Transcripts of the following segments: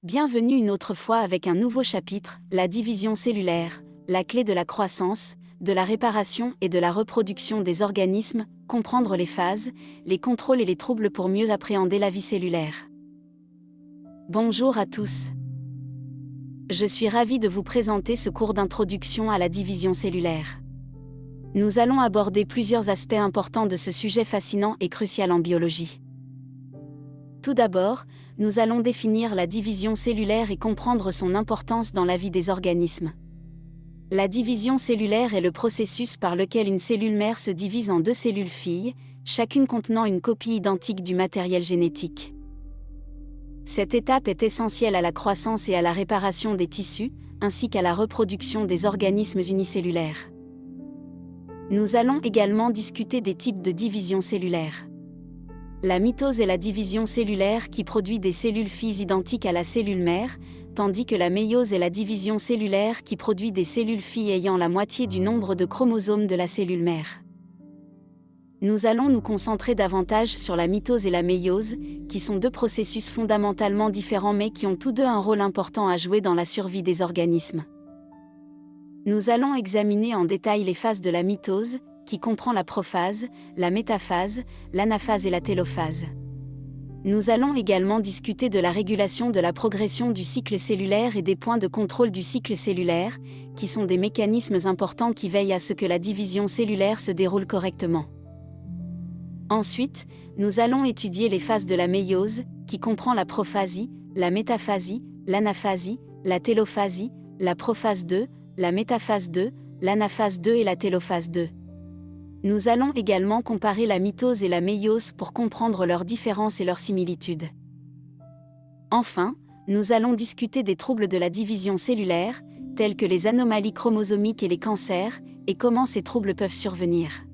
Bienvenue une autre fois avec un nouveau chapitre, la division cellulaire, la clé de la croissance, de la réparation et de la reproduction des organismes, comprendre les phases, les contrôles et les troubles pour mieux appréhender la vie cellulaire. Bonjour à tous. Je suis ravie de vous présenter ce cours d'introduction à la division cellulaire. Nous allons aborder plusieurs aspects importants de ce sujet fascinant et crucial en biologie. Tout d'abord, nous allons définir la division cellulaire et comprendre son importance dans la vie des organismes. La division cellulaire est le processus par lequel une cellule mère se divise en deux cellules filles, chacune contenant une copie identique du matériel génétique. Cette étape est essentielle à la croissance et à la réparation des tissus, ainsi qu'à la reproduction des organismes unicellulaires. Nous allons également discuter des types de division cellulaire. La mitose est la division cellulaire qui produit des cellules filles identiques à la cellule mère, tandis que la méiose est la division cellulaire qui produit des cellules filles ayant la moitié du nombre de chromosomes de la cellule mère. Nous allons nous concentrer davantage sur la mitose et la méiose, qui sont deux processus fondamentalement différents mais qui ont tous deux un rôle important à jouer dans la survie des organismes. Nous allons examiner en détail les phases de la mitose, qui comprend la prophase, la métaphase, l'anaphase et la télophase. Nous allons également discuter de la régulation de la progression du cycle cellulaire et des points de contrôle du cycle cellulaire, qui sont des mécanismes importants qui veillent à ce que la division cellulaire se déroule correctement. Ensuite, nous allons étudier les phases de la méiose, qui comprend la prophasie, la métaphasie, l'anaphasie, la télophasie, la prophase 2, la métaphase 2, l'anaphase 2 et la télophase 2. Nous allons également comparer la mitose et la méiose pour comprendre leurs différences et leurs similitudes. Enfin, nous allons discuter des troubles de la division cellulaire, tels que les anomalies chromosomiques et les cancers, et comment ces troubles peuvent survenir.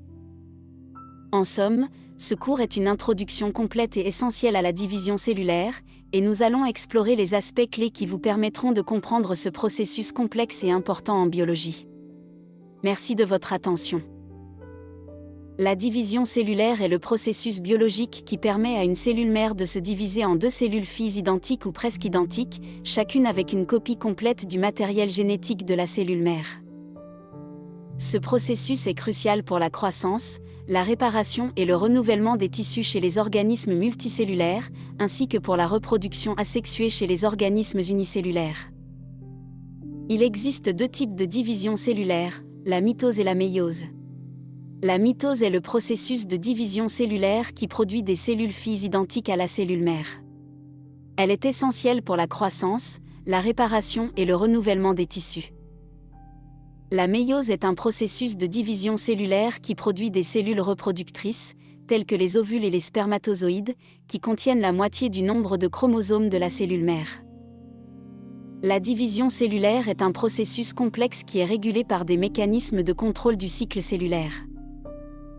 En somme, ce cours est une introduction complète et essentielle à la division cellulaire, et nous allons explorer les aspects clés qui vous permettront de comprendre ce processus complexe et important en biologie. Merci de votre attention. La division cellulaire est le processus biologique qui permet à une cellule mère de se diviser en deux cellules filles identiques ou presque identiques, chacune avec une copie complète du matériel génétique de la cellule mère. Ce processus est crucial pour la croissance, la réparation et le renouvellement des tissus chez les organismes multicellulaires, ainsi que pour la reproduction asexuée chez les organismes unicellulaires. Il existe deux types de division cellulaire, la mitose et la méiose. La mitose est le processus de division cellulaire qui produit des cellules filles identiques à la cellule mère. Elle est essentielle pour la croissance, la réparation et le renouvellement des tissus. La méiose est un processus de division cellulaire qui produit des cellules reproductrices, telles que les ovules et les spermatozoïdes, qui contiennent la moitié du nombre de chromosomes de la cellule mère. La division cellulaire est un processus complexe qui est régulé par des mécanismes de contrôle du cycle cellulaire.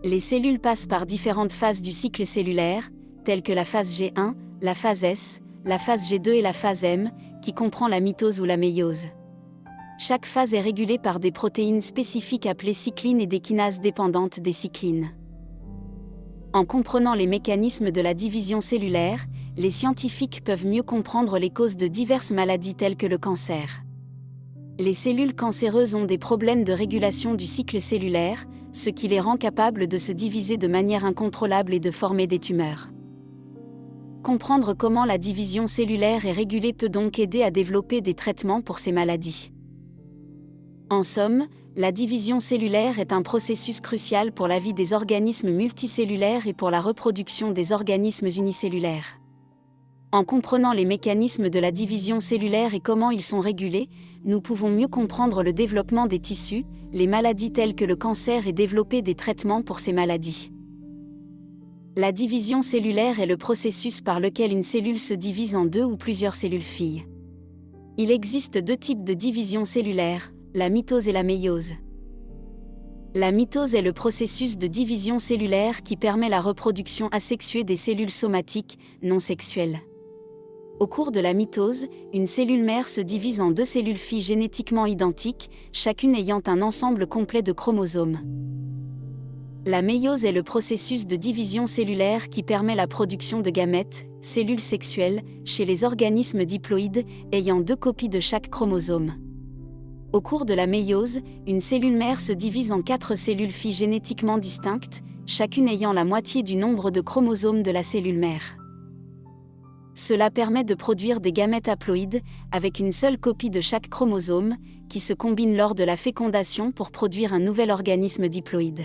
Les cellules passent par différentes phases du cycle cellulaire, telles que la phase G1, la phase S, la phase G2 et la phase M, qui comprend la mitose ou la méiose. Chaque phase est régulée par des protéines spécifiques appelées cyclines et des kinases dépendantes des cyclines. En comprenant les mécanismes de la division cellulaire, les scientifiques peuvent mieux comprendre les causes de diverses maladies telles que le cancer. Les cellules cancéreuses ont des problèmes de régulation du cycle cellulaire, ce qui les rend capables de se diviser de manière incontrôlable et de former des tumeurs. Comprendre comment la division cellulaire est régulée peut donc aider à développer des traitements pour ces maladies. En somme, la division cellulaire est un processus crucial pour la vie des organismes multicellulaires et pour la reproduction des organismes unicellulaires. En comprenant les mécanismes de la division cellulaire et comment ils sont régulés, nous pouvons mieux comprendre le développement des tissus, les maladies telles que le cancer et développer des traitements pour ces maladies. La division cellulaire est le processus par lequel une cellule se divise en deux ou plusieurs cellules filles. Il existe deux types de division cellulaire, la mitose et la méiose. La mitose est le processus de division cellulaire qui permet la reproduction asexuée des cellules somatiques, non sexuelles. Au cours de la mitose, une cellule mère se divise en deux cellules filles génétiquement identiques, chacune ayant un ensemble complet de chromosomes. La méiose est le processus de division cellulaire qui permet la production de gamètes, cellules sexuelles, chez les organismes diploïdes, ayant 2 copies de chaque chromosome. Au cours de la méiose, une cellule mère se divise en 4 cellules filles génétiquement distinctes, chacune ayant la moitié du nombre de chromosomes de la cellule mère. Cela permet de produire des gamètes haploïdes, avec une seule copie de chaque chromosome, qui se combinent lors de la fécondation pour produire un nouvel organisme diploïde.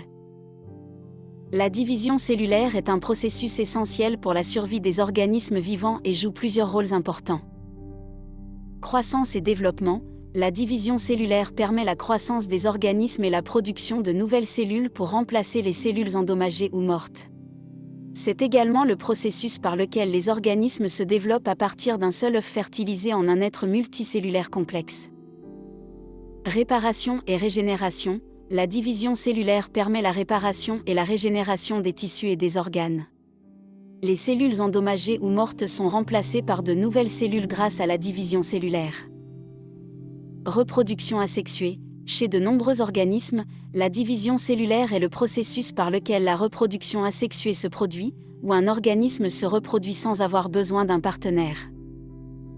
La division cellulaire est un processus essentiel pour la survie des organismes vivants et joue plusieurs rôles importants. Croissance et développement. La division cellulaire permet la croissance des organismes et la production de nouvelles cellules pour remplacer les cellules endommagées ou mortes. C'est également le processus par lequel les organismes se développent à partir d'un seul œuf fertilisé en un être multicellulaire complexe. Réparation et régénération. La division cellulaire permet la réparation et la régénération des tissus et des organes. Les cellules endommagées ou mortes sont remplacées par de nouvelles cellules grâce à la division cellulaire. Reproduction asexuée. Chez de nombreux organismes, la division cellulaire est le processus par lequel la reproduction asexuée se produit, où un organisme se reproduit sans avoir besoin d'un partenaire.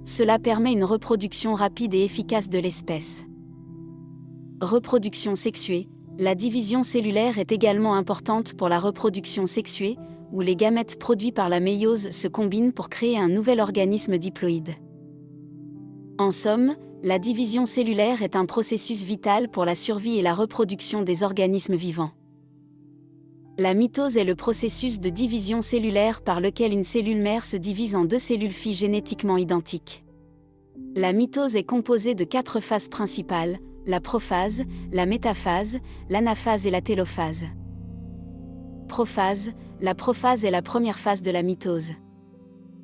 Cela permet une reproduction rapide et efficace de l'espèce. Reproduction sexuée. La division cellulaire est également importante pour la reproduction sexuée, où les gamètes produits par la méiose se combinent pour créer un nouvel organisme diploïde. En somme, la division cellulaire est un processus vital pour la survie et la reproduction des organismes vivants. La mitose est le processus de division cellulaire par lequel une cellule mère se divise en 2 cellules filles génétiquement identiques. La mitose est composée de 4 phases principales: la prophase, la métaphase, l'anaphase et la télophase. Prophase. La prophase est la première phase de la mitose.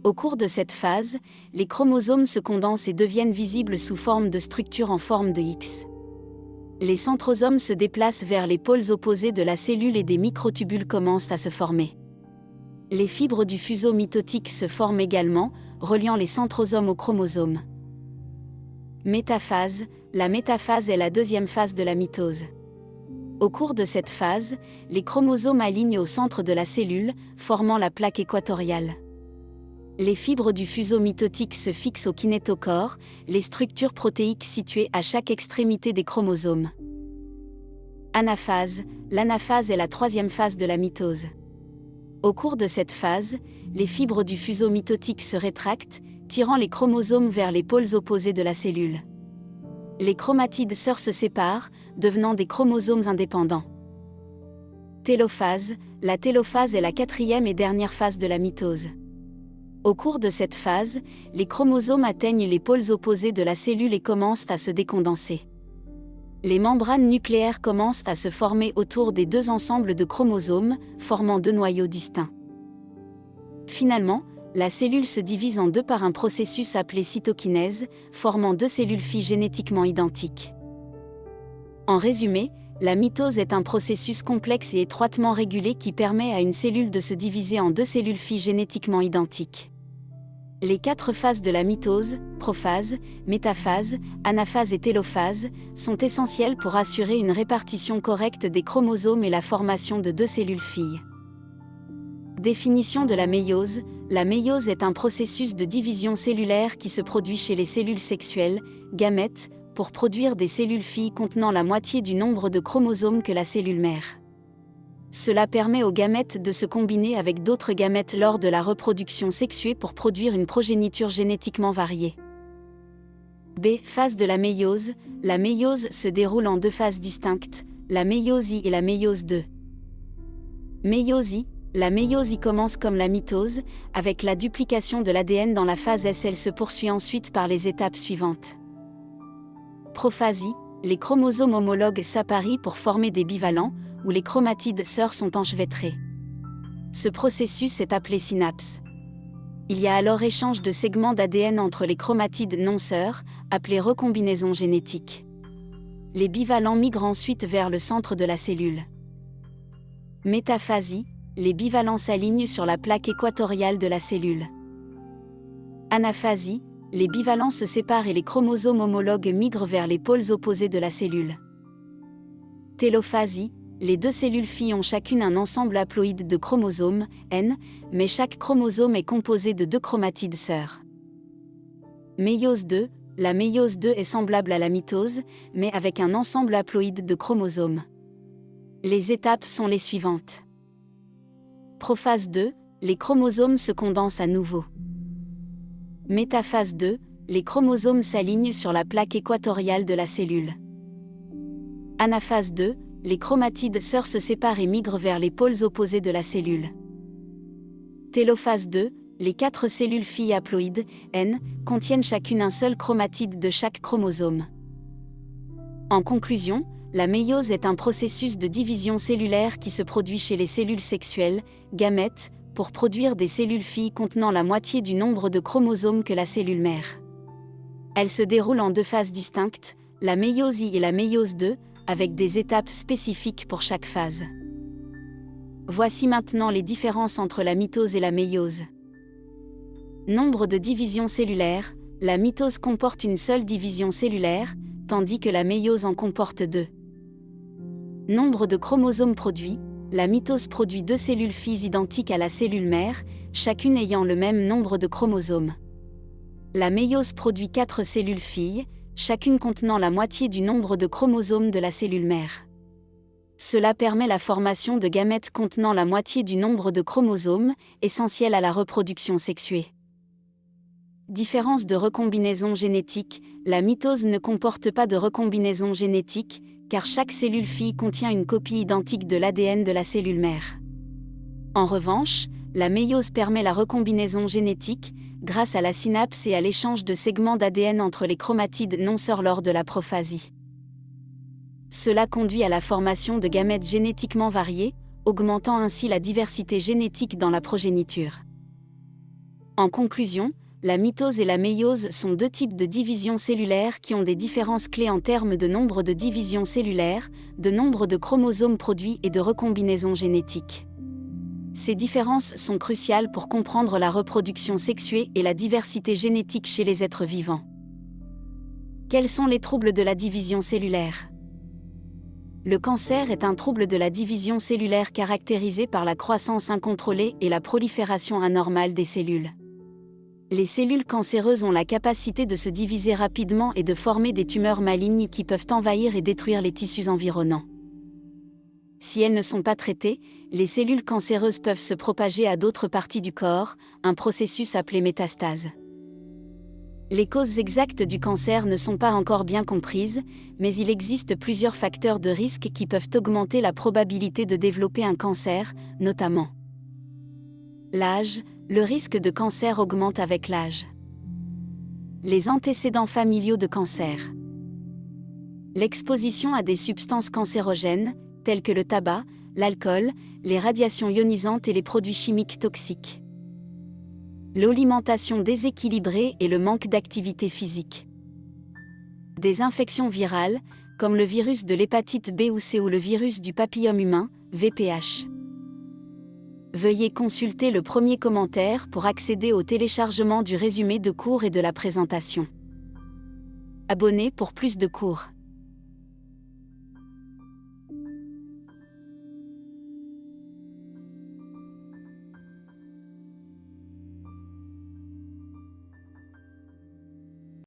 Au cours de cette phase, les chromosomes se condensent et deviennent visibles sous forme de structures en forme de X. Les centrosomes se déplacent vers les pôles opposés de la cellule et des microtubules commencent à se former. Les fibres du fuseau mitotique se forment également, reliant les centrosomes aux chromosomes. Métaphase. La métaphase est la deuxième phase de la mitose. Au cours de cette phase, les chromosomes alignent au centre de la cellule, formant la plaque équatoriale. Les fibres du fuseau mitotique se fixent au kinétochore, les structures protéiques situées à chaque extrémité des chromosomes. Anaphase. L'anaphase est la troisième phase de la mitose. Au cours de cette phase, les fibres du fuseau mitotique se rétractent, tirant les chromosomes vers les pôles opposés de la cellule. Les chromatides sœurs se séparent, devenant des chromosomes indépendants. Télophase. La télophase est la quatrième et dernière phase de la mitose. Au cours de cette phase, les chromosomes atteignent les pôles opposés de la cellule et commencent à se décondenser. Les membranes nucléaires commencent à se former autour des 2 ensembles de chromosomes, formant 2 noyaux distincts. Finalement, la cellule se divise en 2 par un processus appelé cytokinèse, formant 2 cellules filles génétiquement identiques. En résumé, la mitose est un processus complexe et étroitement régulé qui permet à une cellule de se diviser en 2 cellules filles génétiquement identiques. Les 4 phases de la mitose, prophase, métaphase, anaphase et télophase, sont essentielles pour assurer une répartition correcte des chromosomes et la formation de 2 cellules filles. Définition de la méiose. La méiose est un processus de division cellulaire qui se produit chez les cellules sexuelles, gamètes, pour produire des cellules filles contenant la moitié du nombre de chromosomes que la cellule mère. Cela permet aux gamètes de se combiner avec d'autres gamètes lors de la reproduction sexuée pour produire une progéniture génétiquement variée. B. Phase de la méiose. La méiose se déroule en 2 phases distinctes, la méiosie et la méiose 2. Méiosie. La méiosie commence comme la mitose, avec la duplication de l'ADN dans la phase S. Elle se poursuit ensuite par les étapes suivantes. Prophasie. Les chromosomes homologues s'apparient pour former des bivalents, où les chromatides sœurs sont enchevêtrées. Ce processus est appelé synapse. Il y a alors échange de segments d'ADN entre les chromatides non sœurs, appelées recombinaisons génétiques. Les bivalents migrent ensuite vers le centre de la cellule. Métaphasie. Les bivalents s'alignent sur la plaque équatoriale de la cellule. Anaphasie. Les bivalents se séparent et les chromosomes homologues migrent vers les pôles opposés de la cellule. Télophasie. Les deux cellules filles ont chacune un ensemble haploïde de chromosomes, N, mais chaque chromosome est composé de 2 chromatides sœurs. Méiose 2. La méiose 2 est semblable à la mitose, mais avec un ensemble haploïde de chromosomes. Les étapes sont les suivantes. Prophase 2. Les chromosomes se condensent à nouveau. Métaphase 2. Les chromosomes s'alignent sur la plaque équatoriale de la cellule. Anaphase 2. Les chromatides sœurs se séparent et migrent vers les pôles opposés de la cellule. Télophase 2. Les 4 cellules filles haploïdes, N, contiennent chacune un seul chromatide de chaque chromosome. En conclusion, la méiose est un processus de division cellulaire qui se produit chez les cellules sexuelles, gamètes, pour produire des cellules filles contenant la moitié du nombre de chromosomes que la cellule mère. Elle se déroule en 2 phases distinctes, la méiose I et la méiose 2, avec des étapes spécifiques pour chaque phase. Voici maintenant les différences entre la mitose et la méiose. Nombre de divisions cellulaires, la mitose comporte une seule division cellulaire, tandis que la méiose en comporte 2. Nombre de chromosomes produits, la mitose produit 2 cellules filles identiques à la cellule mère, chacune ayant le même nombre de chromosomes. La méiose produit 4 cellules filles, chacune contenant la moitié du nombre de chromosomes de la cellule mère. Cela permet la formation de gamètes contenant la moitié du nombre de chromosomes, essentiel à la reproduction sexuée. Différence de recombinaison génétique, la mitose ne comporte pas de recombinaison génétique, car chaque cellule fille contient une copie identique de l'ADN de la cellule mère. En revanche, la méiose permet la recombinaison génétique, grâce à la synapse et à l'échange de segments d'ADN entre les chromatides non sœurs lors de la prophasie. Cela conduit à la formation de gamètes génétiquement variés, augmentant ainsi la diversité génétique dans la progéniture. En conclusion, la mitose et la méiose sont 2 types de divisions cellulaires qui ont des différences clés en termes de nombre de divisions cellulaires, de nombre de chromosomes produits et de recombinaison génétique. Ces différences sont cruciales pour comprendre la reproduction sexuée et la diversité génétique chez les êtres vivants. Quels sont les troubles de la division cellulaire ? Le cancer est un trouble de la division cellulaire caractérisé par la croissance incontrôlée et la prolifération anormale des cellules. Les cellules cancéreuses ont la capacité de se diviser rapidement et de former des tumeurs malignes qui peuvent envahir et détruire les tissus environnants. Si elles ne sont pas traitées, les cellules cancéreuses peuvent se propager à d'autres parties du corps, un processus appelé métastase. Les causes exactes du cancer ne sont pas encore bien comprises, mais il existe plusieurs facteurs de risque qui peuvent augmenter la probabilité de développer un cancer, notamment l'âge. Le risque de cancer augmente avec l'âge. Les antécédents familiaux de cancer. L'exposition à des substances cancérogènes, telles que le tabac, l'alcool, les radiations ionisantes et les produits chimiques toxiques. L'alimentation déséquilibrée et le manque d'activité physique. Des infections virales, comme le virus de l'hépatite B ou C ou le virus du papillome humain, VPH. Veuillez consulter le premier commentaire pour accéder au téléchargement du résumé de cours et de la présentation. Abonnez pour plus de cours.